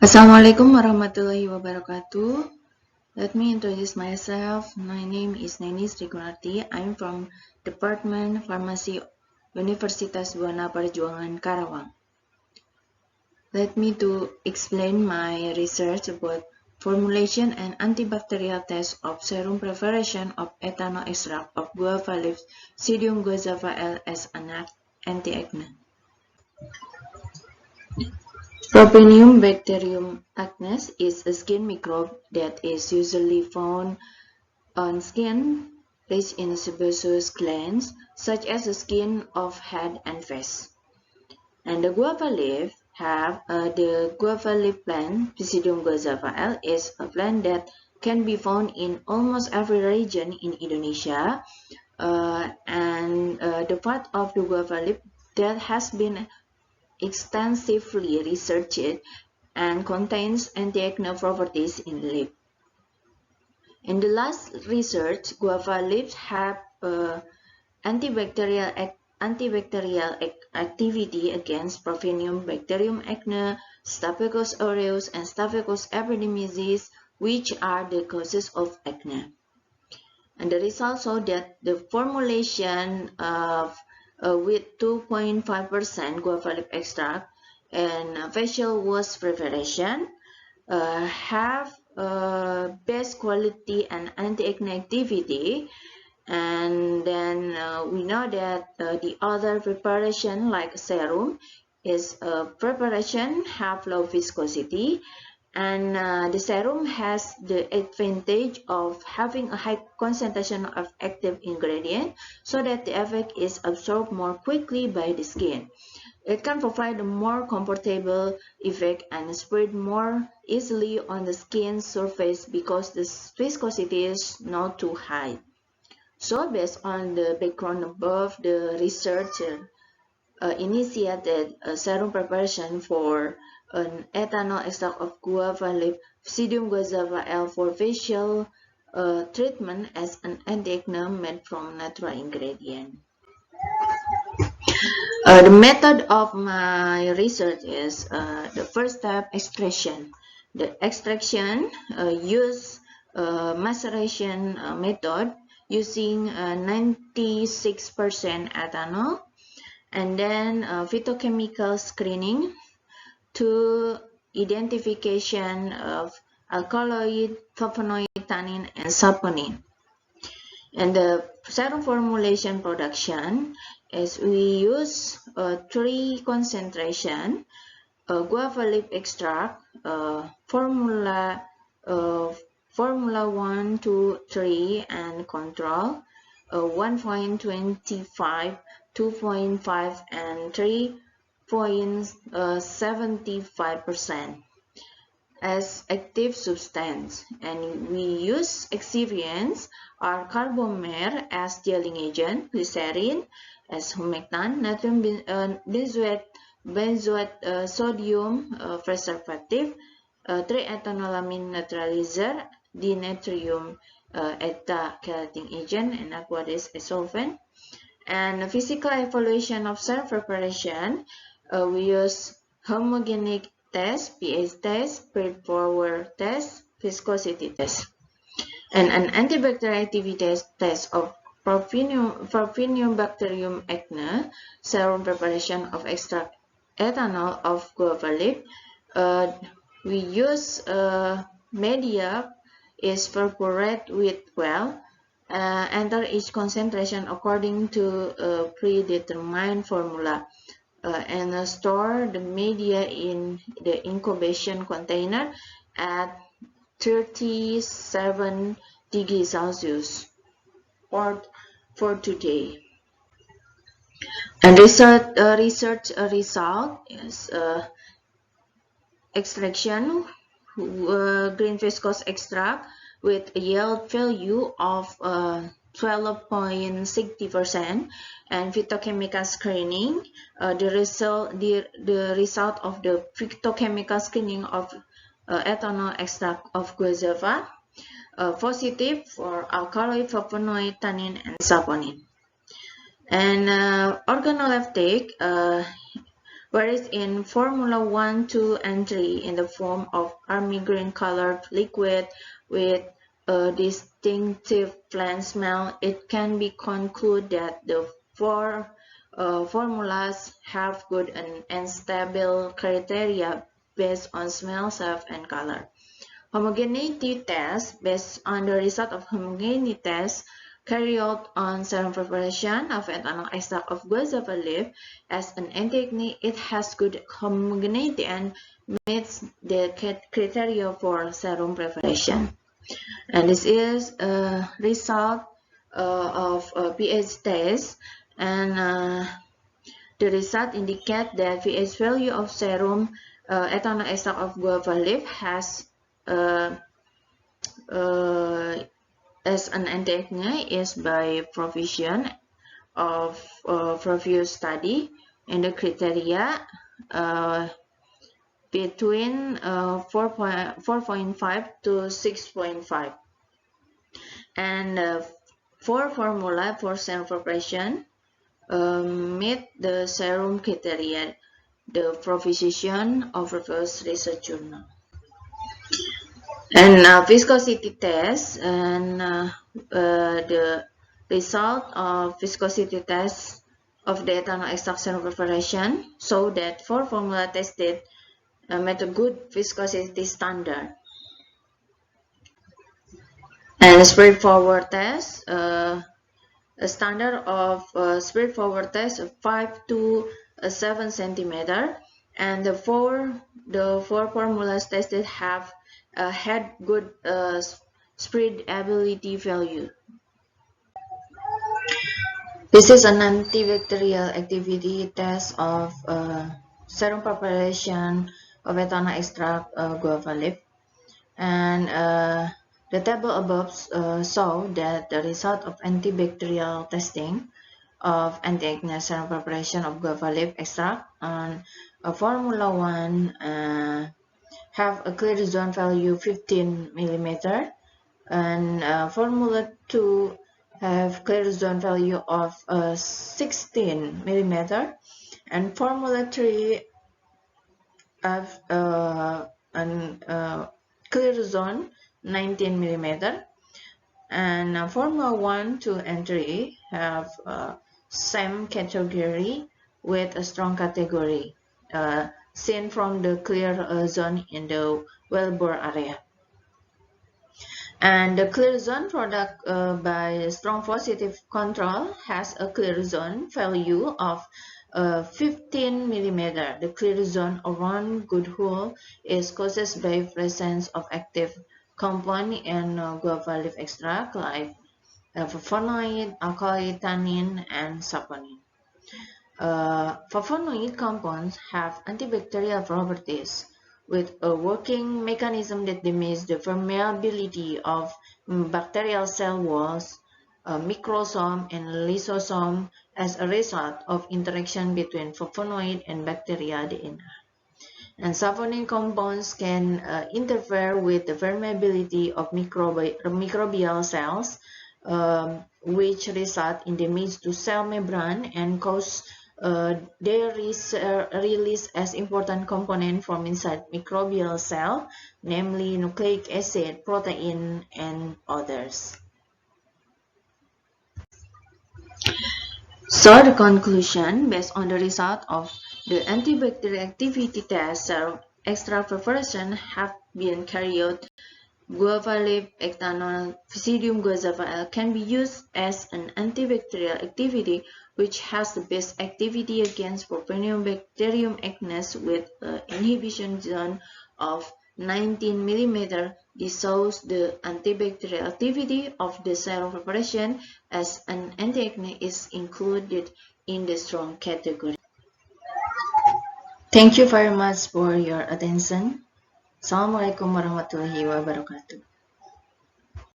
Assalamualaikum warahmatullahi wabarakatuh. Let me introduce myself. My name is Neni Gunarti. I'm from Department Pharmacy, Universitas Buana Perjuangan, Karawang. Let me to explain my research about formulation and antibacterial test of serum preparation of ethanol extract of guava leaves, Psidium guajava L as an anti-acne. Bacterium acnes is a skin microbe that is usually found on skin rich in sebaceous glands, such as the skin of head and face. And the guava leaf the guava leaf plant, Psidium guajava L, is a plant that can be found in almost every region in Indonesia, the part of the guava leaf that has been extensively researched and contains anti-acne properties in leaf. In the last research, guava leaves have antibacterial activity against Provenium bacterium acne, Staphylococcus aureus, and Staphylococcus epidermidis, which are the causes of acne. And the results show that the formulation with 2.5% guava leaf extract and facial wash preparation have best quality and anti-acne activity. And then we know that the other preparation like serum is a preparation have low viscosity, and the serum has the advantage of having a high concentration of active ingredient so that the effect is absorbed more quickly by the skin. It can provide a more comfortable effect and spread more easily on the skin surface because the viscosity is not too high. So based on the background above, the researcher initiated a serum preparation for an ethanol extract of guava leaf, Psidium guajava L, for facial treatment as an anti-acne made from natural ingredient. The method of my research is the first step, extraction. The extraction use maceration method using 96% ethanol, and then phytochemical screening to identification of alkaloid, flavonoid, tannin, and saponin. And the serum formulation production is we use 3 concentration, guava leaf extract, formula 1, 2, 3, and control 1.25, 2.5, and 3.75% as active substance. And we use excipients are carbomer as gelling agent, glycerin as humectant, natrium benzoate sodium preservative, 3-ethanolamine neutralizer, dinatrium eta-chelating agent, and aqueous solvent. And physical evaluation of cell preparation, we use homogenic test, pH test, spread forward test, viscosity test. And an antibacterial activity test of Provenium bacterium acne, serum preparation of extract ethanol of guava leaf. We use media is perforate with well, enter each concentration according to a predetermined formula, and store the media in the incubation container at 37 degrees Celsius for 2 days. And research result is extraction green viscose extract with a yield value of 12.60%, and phytochemical screening. The result of the phytochemical screening of ethanol extract of guajava positive for alkaloid, flavonoid, tannin, and saponin. And organoleptic Whereas in Formula 1, 2, and 3 in the form of army green colored liquid with a distinctive plant smell, it can be concluded that the four formulas have good and stable criteria based on smell, shape, and color. Homogeneity tests based on the result of homogeneity tests carried out on serum preparation of ethanol extract of guajava leaf as an anti-acne. It has good homogeneity and meets the criteria for serum preparation. And this is a result of a pH test, and the result indicate that pH value of serum ethanol extract of guava leaf has as an anti-acne is by provision of previous study and the criteria between 4.5 to 6.5, and for formula for serum preparation meet the serum criteria, the provision of previous research journal. And viscosity test, and the result of viscosity test of the ethanol extract serum preparation show that 4 formula tested met a good viscosity standard. And straightforward test, a standard of straightforward test of 5 to 7 centimeter, and the four formulas tested have had good spreadability value. This is an antibacterial activity test of serum preparation of ethanol extract guava leaf, and the table above show that the result of antibacterial testing of anti-acne serum preparation of guava leaf extract on Formula 1 have a clear zone value 15 mm, and Formula 2 have clear zone value of 16 mm, and Formula 3 have clear zone 19 mm, and Formula 1, 2, and 3 have same category with a strong category seen from the clear zone in the wellbore area. And the clear zone product by strong positive control has a clear zone value of 15 mm. The clear zone around good hole is caused by presence of active compound in guava leaf extract like flavonoid, alkali, tannin, and saponin. Flavonoid compounds have antibacterial properties with a working mechanism that limits the permeability of bacterial cell walls, microsome, and lysosome as a result of interaction between flavonoid and bacteria DNA. And saponin compounds can interfere with the permeability of microbial cells, which result in damage to cell membrane and cause their release as important component from inside microbial cell, namely nucleic acid, protein, and others. So the conclusion, based on the result of the antibacterial activity test, serum extract preparation have been carried out. Guava leaf ethanol Psidium guajava can be used as an antibacterial activity which has the best activity against Propionibacterium acnes with an inhibition zone of 19 mm. This shows the antibacterial activity of the serum preparation as an anti-acne is included in the strong category. Thank you very much for your attention. Assalamualaikum warahmatullahi wabarakatuh.